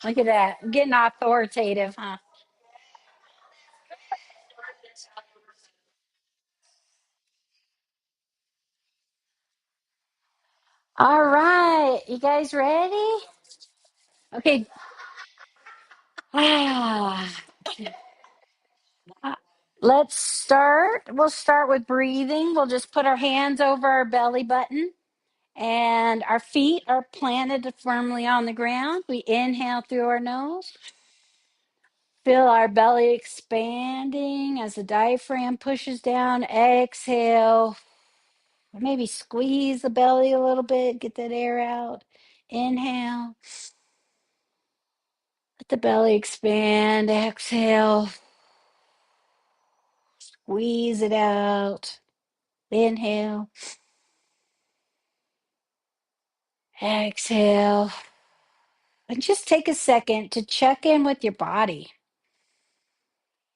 Look at that. Getting authoritative, huh? All right. You guys ready? Okay. Ah, let's start. We'll start with breathing. We'll just put our hands over our belly button and our feet are planted firmly on the ground. We inhale through our nose. Feel our belly expanding as the diaphragm pushes down. Exhale. Maybe squeeze the belly a little bit, get that air out. Inhale. Let the belly expand. Exhale. Squeeze it out. Inhale. Exhale. And just take a second to check in with your body.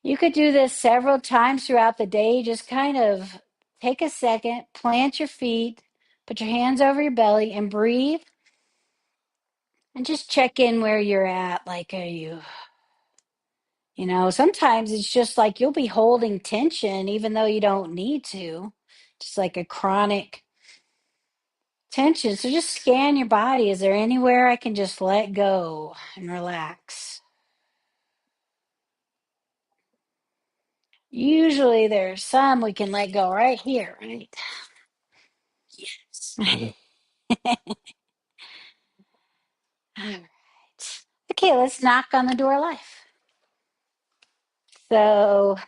You could do this several times throughout the day. Just kind of take a second, plant your feet, put your hands over your belly, and breathe. And just check in where you're at. Like, are you, sometimes it's just like you'll be holding tension even though you don't need to, just like a chronic tension. So just scan your body. Is there anywhere I can just let go and relax? Usually there's some we can let go right here, right? Yes. All right. Okay, let's knock on the door of life. So,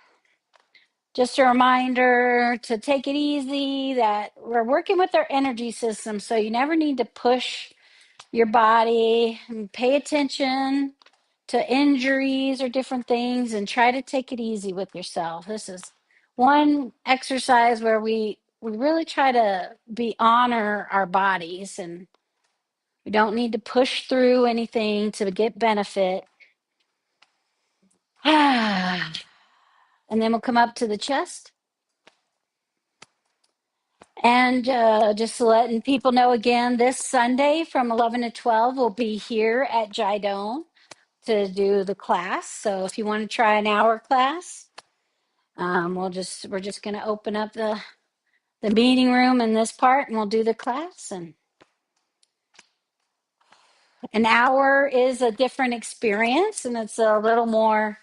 just a reminder to take it easy that we're working with our energy system. So, you never need to push your body and pay attention to injuries or different things and try to take it easy with yourself. This is one exercise where we really try to be honor our bodies, and we don't need to push through anything to get benefit. And then we'll come up to the chest. And just letting people know again, this Sunday from 11 to 12, we'll be here at Jidone to do the class. So if you want to try an hour class, we're just going to open up the meeting room in this part, and we'll do the class. And an hour is a different experience, and it's a little more.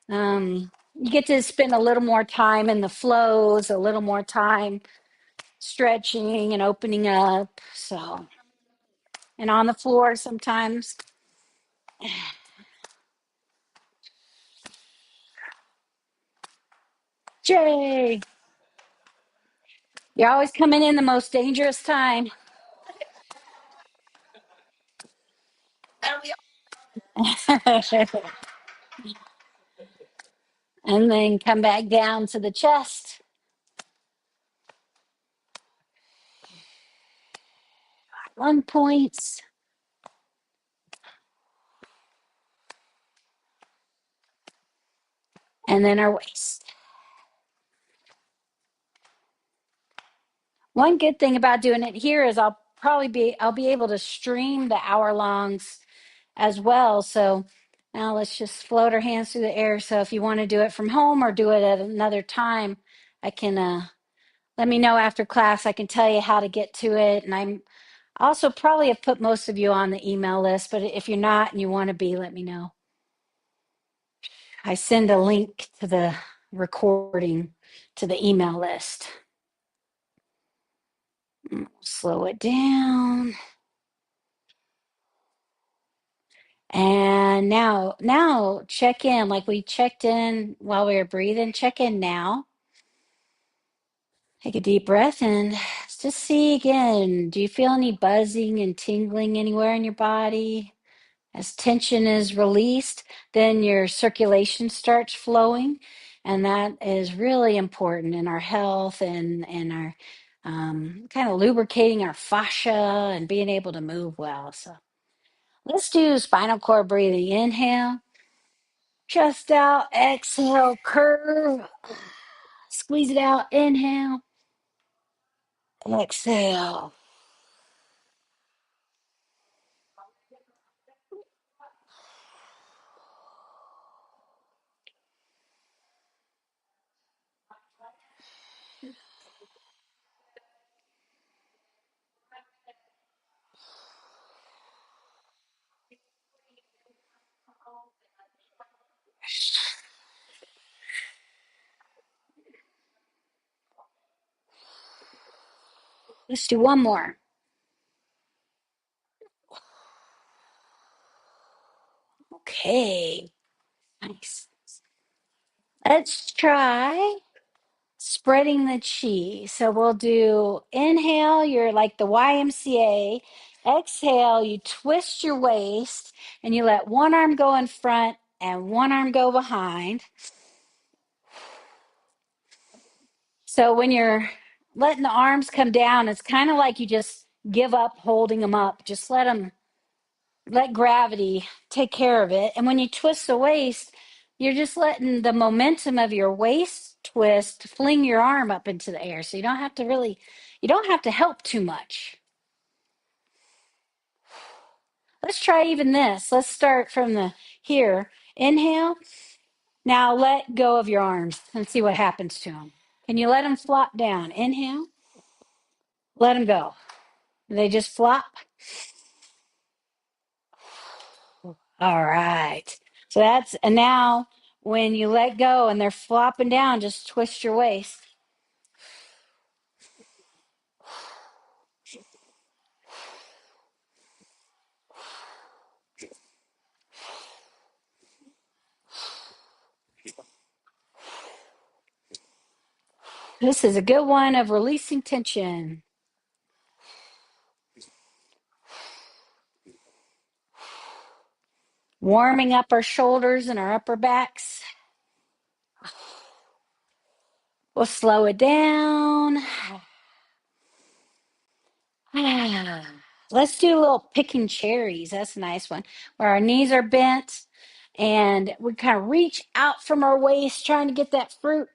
You get to spend a little more time in the flows, a little more time stretching and opening up. So, and on the floor sometimes. Jay, you're always coming in the most dangerous time. And then come back down to the chest. Lung points. And then our waist. One good thing about doing it here is I'll be able to stream the hour longs as well. So now let's just float our hands through the air. So if you want to do it from home or do it at another time, I can let me know after class. I can tell you how to get to it. And I'm also probably have put most of you on the email list, but if you're not and you want to be, let me know. I send a link to the recording to the email list. Slow it down. And now check in like we checked in while we were breathing. Check in now. Take a deep breath and just see again. Do you feel any buzzing and tingling anywhere in your body? As tension is released, then your circulation starts flowing. And that is really important in our health and our kind of lubricating our fascia and being able to move well. So let's do spinal cord breathing. Inhale, chest out, exhale, curve, squeeze it out. Inhale, exhale. Let's do one more. Okay. Nice. Let's try spreading the chi. So we'll do inhale, you're like the YMCA. Exhale, you twist your waist and you let one arm go in front and one arm go behind. So when you're letting the arms come down, it's kind of like you just give up holding them up. Just let gravity take care of it. And when you twist the waist, you're just letting the momentum of your waist twist fling your arm up into the air. So you don't have to help too much. Let's try even this. Let's start from the here. Inhale. Now let go of your arms and see what happens to them. Can you let them flop down? Inhale. Let them go. They just flop. All right. So and now when you let go and they're flopping down, just twist your waist. This is a good one of releasing tension. Warming up our shoulders and our upper backs. We'll slow it down. Let's do a little picking cherries. That's a nice one. Where our knees are bent and we kind of reach out from our waist trying to get that fruit.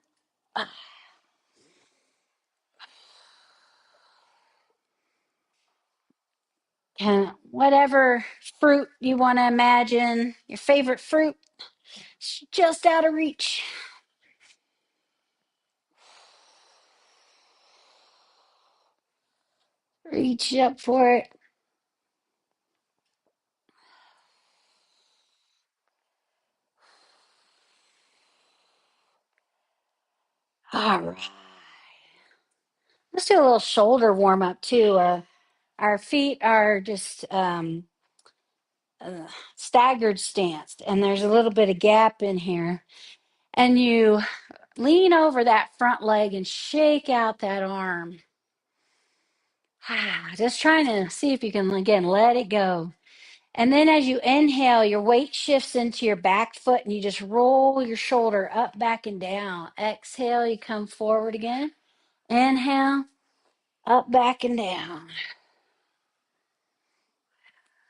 Whatever fruit you want to imagine, your favorite fruit, it's just out of reach. Reach up for it. All right. Let's do a little shoulder warm up too. Our feet are just staggered stance, and there's a little bit of gap in here. And you lean over that front leg and shake out that arm. Just trying to see if you can, again, let it go. And then as you inhale, your weight shifts into your back foot and you just roll your shoulder up, back, and down. Exhale, you come forward again. Inhale, up, back, and down.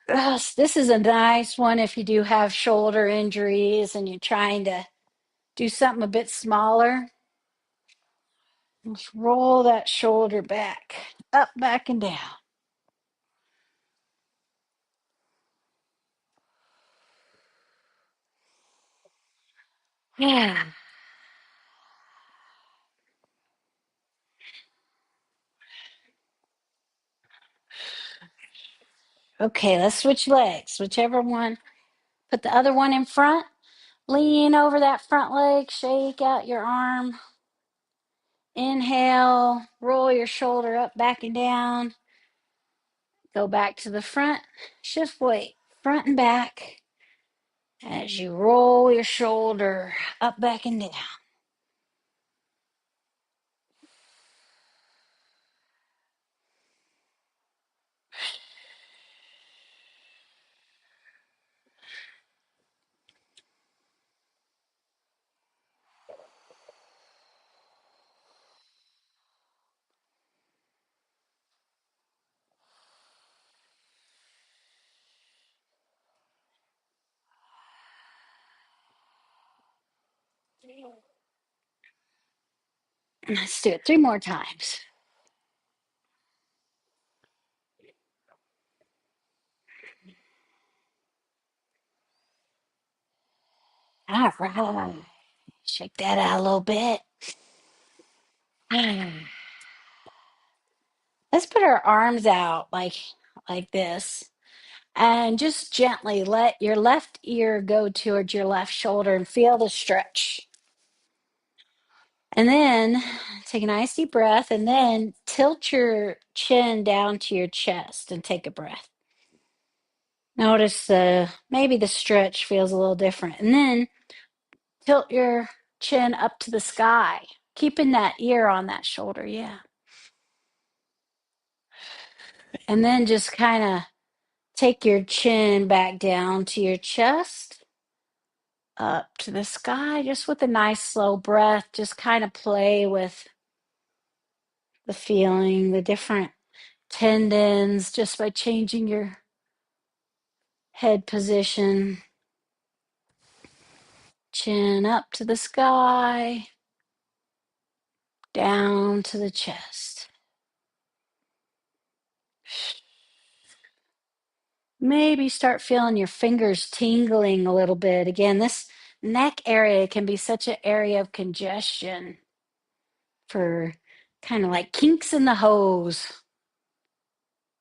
Yes, this is a nice one if you do have shoulder injuries and you're trying to do something a bit smaller. Just roll that shoulder back, up, back, and down. Yeah. Okay, let's switch legs, whichever one. Put the other one in front. Lean over that front leg, shake out your arm. Inhale, roll your shoulder up, back, and down. Go back to the front. Shift weight, front and back. As you roll your shoulder up, back, and down. Let's do it 3 more times. All right. Shake that out a little bit. Let's put our arms out like this and just gently let your left ear go towards your left shoulder and feel the stretch. And then take a nice deep breath and then tilt your chin down to your chest and take a breath. Notice maybe the stretch feels a little different. And then tilt your chin up to the sky, keeping that ear on that shoulder. Yeah. And then just kind of take your chin back down to your chest, up to the sky, just with a nice slow breath. Just kind of play with the feeling, the different tendons, just by changing your head position. Chin up to the sky, down to the chest. Maybe start feeling your fingers tingling a little bit. Again, this neck area can be such an area of congestion for kind of like kinks in the hose.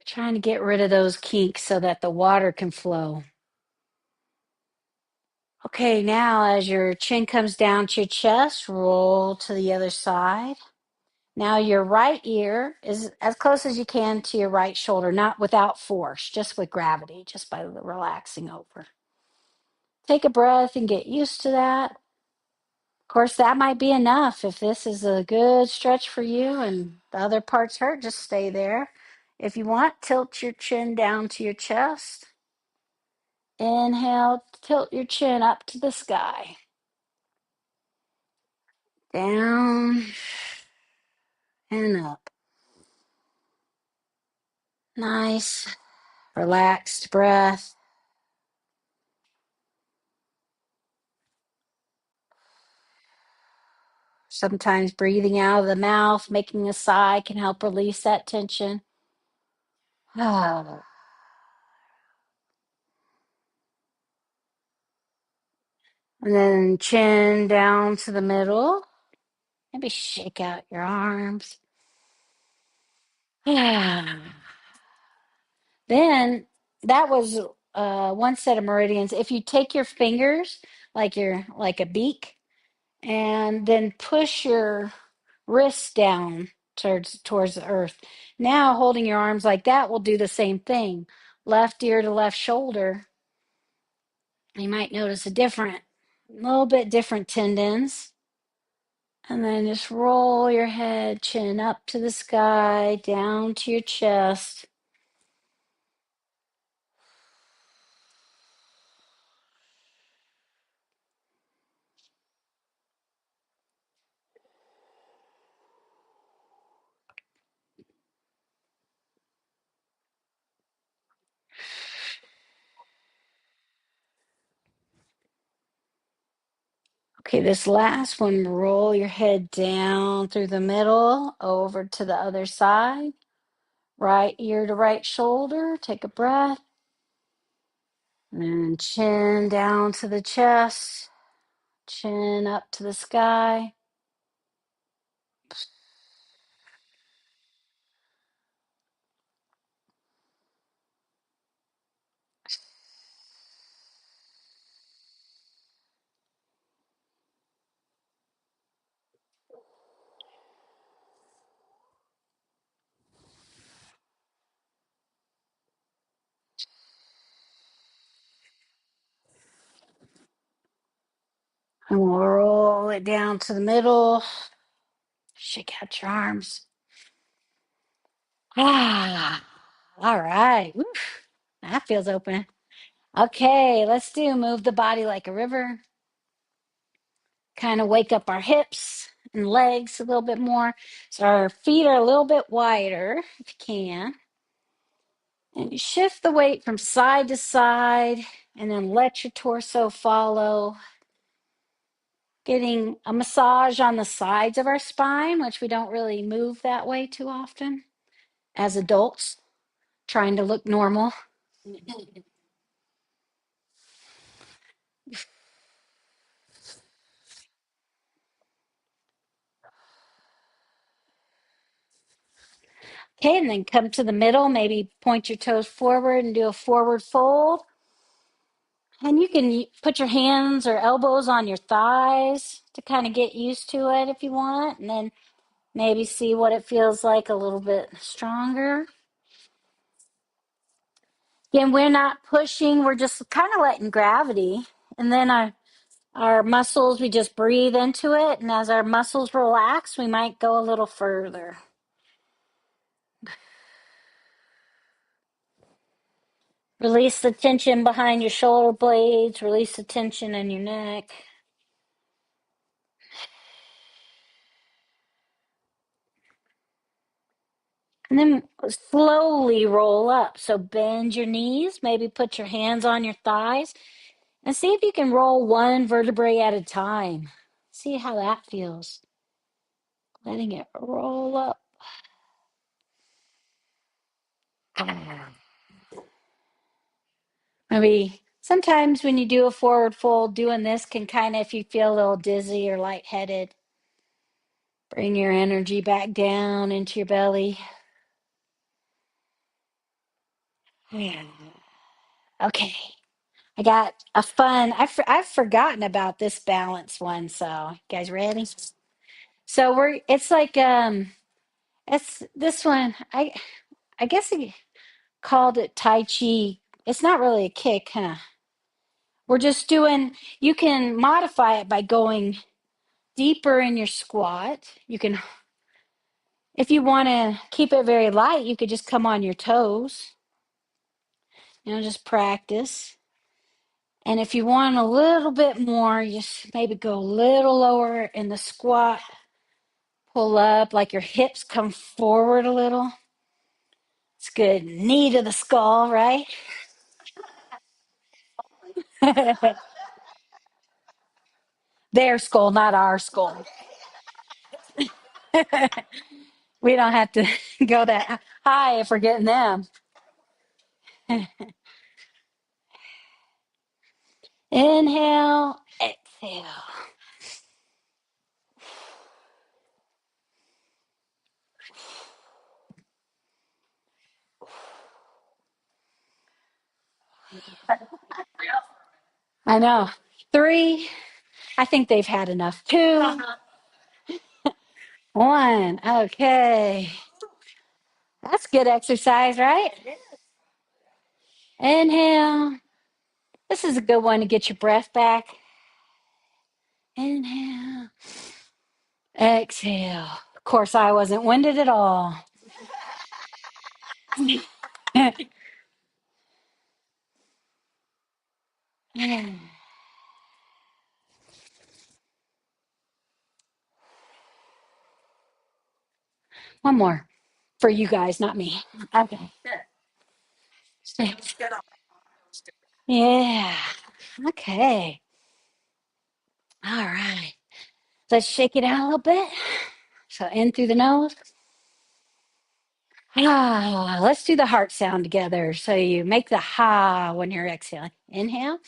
Trying to get rid of those kinks so that the water can flow. Okay, now as your chin comes down to your chest, roll to the other side. Now your right ear is as close as you can to your right shoulder, not without force, just with gravity, just by relaxing over. Take a breath and get used to that. Of course, that might be enough. If this is a good stretch for you and the other parts hurt, just stay there. If you want, tilt your chin down to your chest. Inhale, tilt your chin up to the sky. Down and up. Nice, relaxed breath. Sometimes breathing out of the mouth, making a sigh can help release that tension. Ah. And then chin down to the middle. Maybe shake out your arms. Ah. Then that was one set of meridians. If you take your fingers like a beak and then push your wrists down towards the earth. Now holding your arms like that will do the same thing. Left ear to left shoulder. You might notice a little bit different tendons. And then just roll your head, chin up to the sky, down to your chest. Okay, this last one, roll your head down through the middle, over to the other side. Right ear to right shoulder. Take a breath. And then chin down to the chest, chin up to the sky. And we'll roll it down to the middle. Shake out your arms. Ah, all right. Oof, that feels open. Okay, let's move the body like a river. Kind of wake up our hips and legs a little bit more. So our feet are a little bit wider, if you can. And you shift the weight from side to side and then let your torso follow. Getting a massage on the sides of our spine, which we don't really move that way too often as adults, trying to look normal. Okay, and then come to the middle, maybe point your toes forward and do a forward fold. And you can put your hands or elbows on your thighs to kind of get used to it if you want. And then maybe see what it feels like a little bit stronger. Again, we're not pushing, we're just kind of letting gravity. And then our muscles, we just breathe into it. And as our muscles relax, we might go a little further. Release the tension behind your shoulder blades, release the tension in your neck. And then slowly roll up. So bend your knees, maybe put your hands on your thighs, and see if you can roll one vertebrae at a time. See how that feels. Letting it roll up. Ah. Maybe sometimes when you do a forward fold, doing this can kind of, if you feel a little dizzy or lightheaded, bring your energy back down into your belly. Yeah. Okay. I got a fun, I've forgotten about this balance one. So, you guys ready? So it's like, it's this one. I guess I called it Tai Chi. It's not really a kick, huh? We're just doing, you can modify it by going deeper in your squat. You can, if you want to keep it very light, you could just come on your toes, just practice. And if you want a little bit more, just maybe go a little lower in the squat, pull up, like your hips come forward a little. It's good. Knee to the skull, right? Their skull, not our skull. We don't have to go that high if we're getting them. Inhale, exhale. I know. 3, I think they've had enough. 2, 1. Okay. That's good exercise, right? Inhale. This is a good one to get your breath back. Inhale. Exhale. Of course, I wasn't winded at all. One more for you guys, not me. Okay. Yeah. Okay. All right. Let's shake it out a little bit. So in through the nose. Ah, let's do the heart sound together. So you make the ha when you're exhaling. Inhale.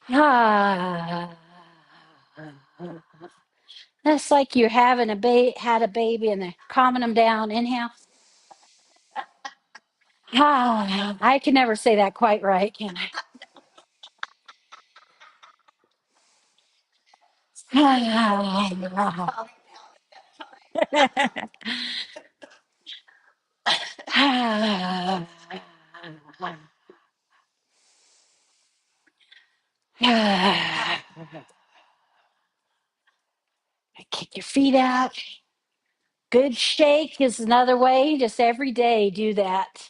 Ah. That's like you're having had a baby and they're calming them down. Inhale. Ah, I can never say that quite right, can I? Kick your feet out. Good shake is another way. Just every day do that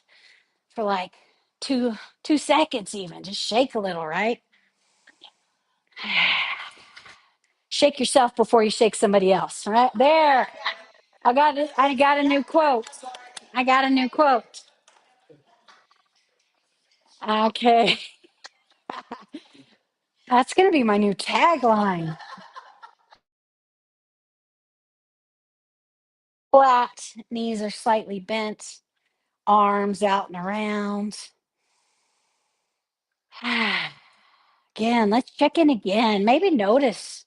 for like two seconds even. Just shake a little, right? Shake yourself before you shake somebody else. Right there. I got it. I got a new quote. I got a new quote. Okay. That's gonna be my new tagline. Flat, knees are slightly bent, arms out and around. Again, let's check in again. Maybe notice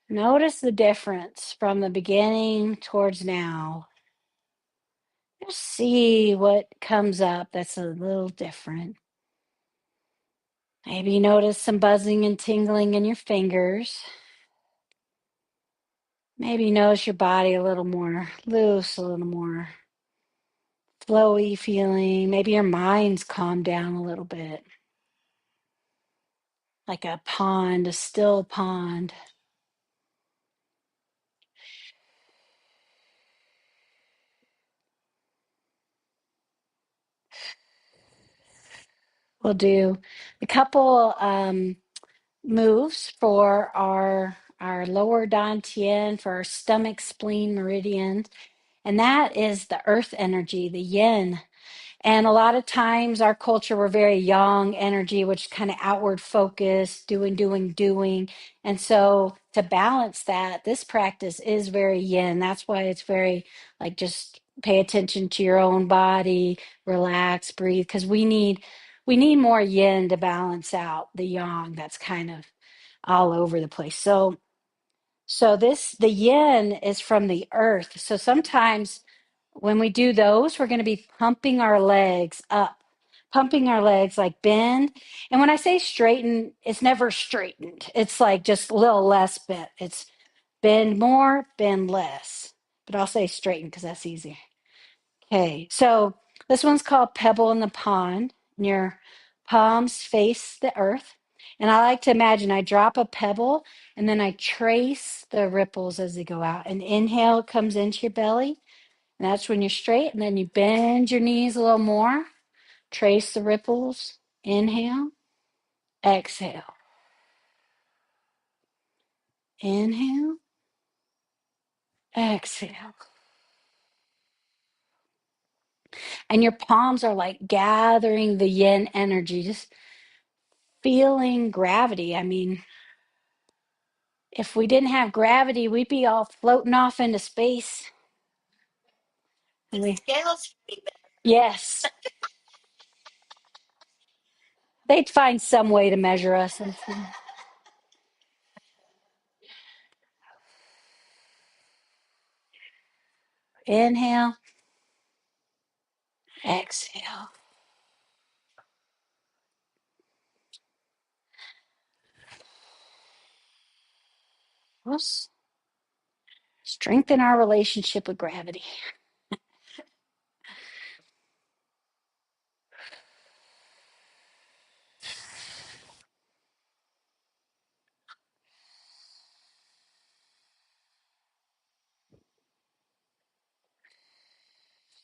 the difference from the beginning towards now. Just see what comes up that's a little different. Maybe you notice some buzzing and tingling in your fingers. Maybe you notice your body a little more loose, a little more flowy feeling. Maybe your mind's calmed down a little bit, like a pond, a still pond. We'll do a couple moves for our lower dantian, for our stomach, spleen, meridians, and that is the earth energy, the yin. And a lot of times our culture, we're very yang energy, which kind of outward focused, doing, doing, doing. And so to balance that, this practice is very yin. That's why it's very like just pay attention to your own body, relax, breathe, because we need more yin to balance out the yang that's kind of all over the place. So this the yin is from the earth. So sometimes when we do those, we're going to be pumping our legs up, pumping our legs like bend. And when I say straighten, it's never straightened. It's like just a little less bent. It's bend more, bend less. But I'll say straighten because that's easier. Okay, so this one's called Pebble in the Pond. And your palms face the earth. And I like to imagine I drop a pebble and then I trace the ripples as they go out. And inhale it comes into your belly. And that's when you're straight. And then you bend your knees a little more. Trace the ripples. Inhale. Exhale. Inhale. Exhale. And your palms are like gathering the yin energy, just feeling gravity. I mean, if we didn't have gravity, we'd be all floating off into space. Yes, they'd find some way to measure us. Inhale, exhale. Let's strengthen our relationship with gravity.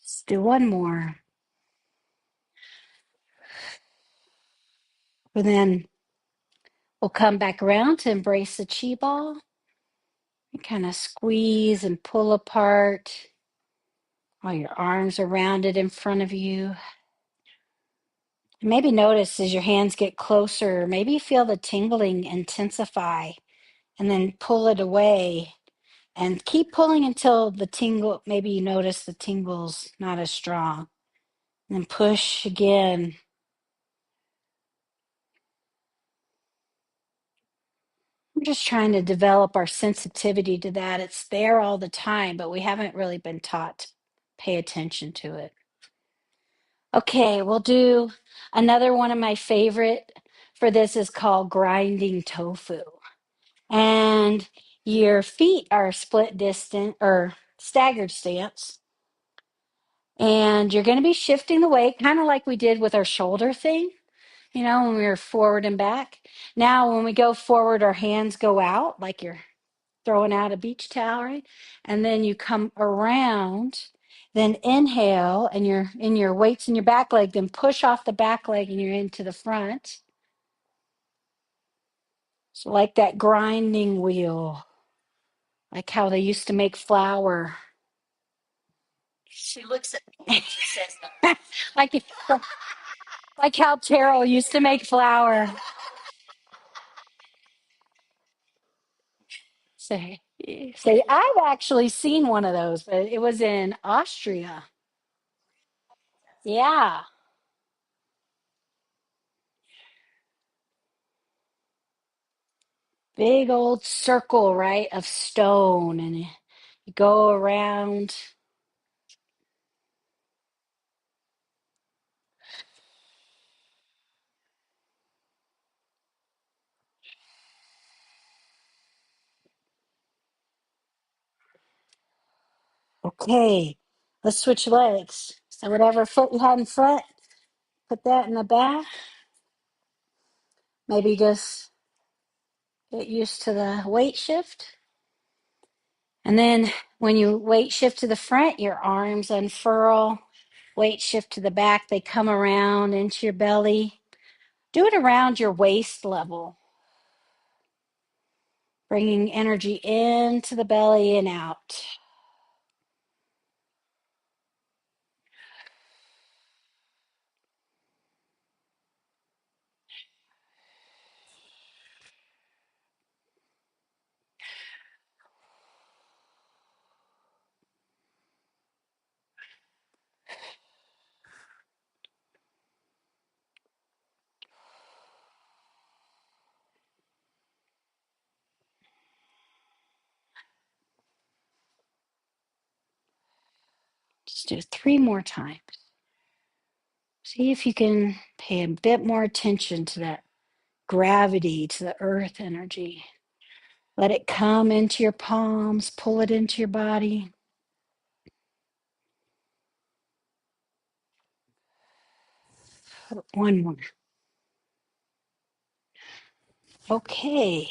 Let's do one more. And then we'll come back around to embrace the chi ball and kind of squeeze and pull apart while your arms are rounded in front of you. And maybe notice as your hands get closer, maybe feel the tingling intensify and then pull it away and keep pulling until the tingle, maybe you notice the tingle's not as strong. And then push again. I'm just trying to develop our sensitivity to that. It's there all the time, but we haven't really been taught to pay attention to it. Okay, we'll do another one of my favorite for this is called grinding tofu. And your feet are split distant or staggered stance. And you're going to be shifting the weight, kind of like we did with our shoulder thing, when we were forward and back. Now, when we go forward, our hands go out like you're throwing out a beach towel, right? And then you come around, then inhale, and you're in your weights in your back leg, then push off the back leg and you're into the front. So, like that grinding wheel, like how they used to make flour. She looks at me. She says, no. like, like how Terrell used to make flour. Say, say, I've actually seen one of those, but it was in Austria. Yeah, big old circle, right, of stone, and you go around. Okay, let's switch legs. So whatever foot you had in front, put that in the back. Maybe just get used to the weight shift. And then when you weight shift to the front, your arms unfurl. Weight shift to the back, they come around into your belly. Do it around your waist level, bringing energy into the belly and out. Just do 3 more times. See if you can pay a bit more attention to that gravity, to the earth energy. Let it come into your palms, pull it into your body. One more. Okay.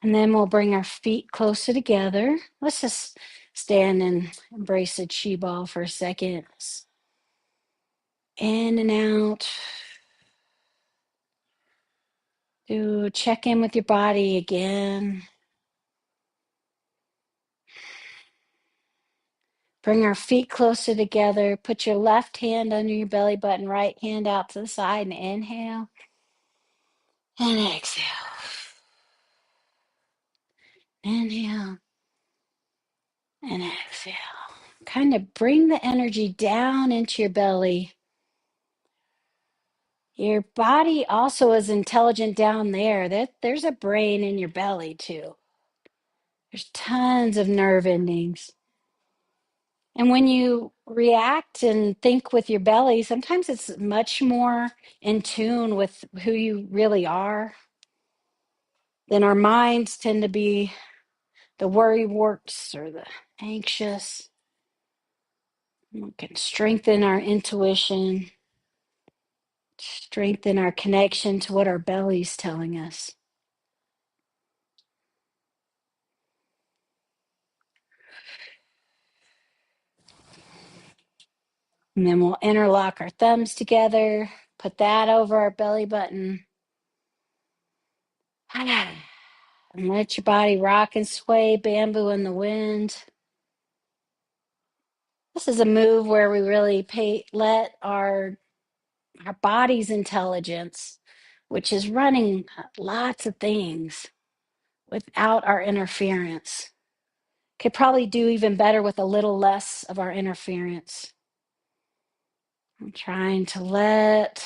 And then we'll bring our feet closer together. Let's just stand and embrace the chi ball for a second. In and out. Do check in with your body again. Bring our feet closer together. Put your left hand under your belly button, right hand out to the side, and inhale. And exhale. Inhale and exhale. Kind of bring the energy down into your belly. Your body also is intelligent down there. There's a brain in your belly too. There's tons of nerve endings. And when you react and think with your belly, sometimes it's much more in tune with who you really are. Then our minds tend to be the worry warts or the anxious. We can strengthen our intuition, strengthen our connection to what our belly's telling us. And then we'll interlock our thumbs together, put that over our belly button. And let your body rock and sway, bamboo in the wind. This is a move where we really let our body's intelligence, which is running lots of things without our interference. Could probably do even better with a little less of our interference. I'm trying to let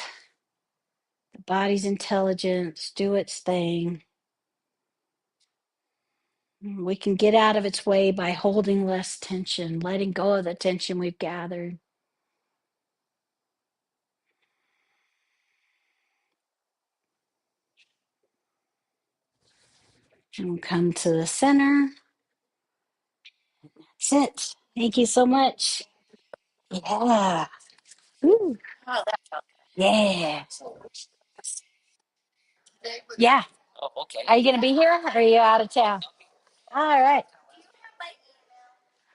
the body's intelligence do its thing. We can get out of its way by holding less tension, letting go of the tension we've gathered. And we'll come to the center. Sit. Thank you so much. Yeah. Ooh. Yeah. Yeah. Are you going to be here or are you out of town? All right.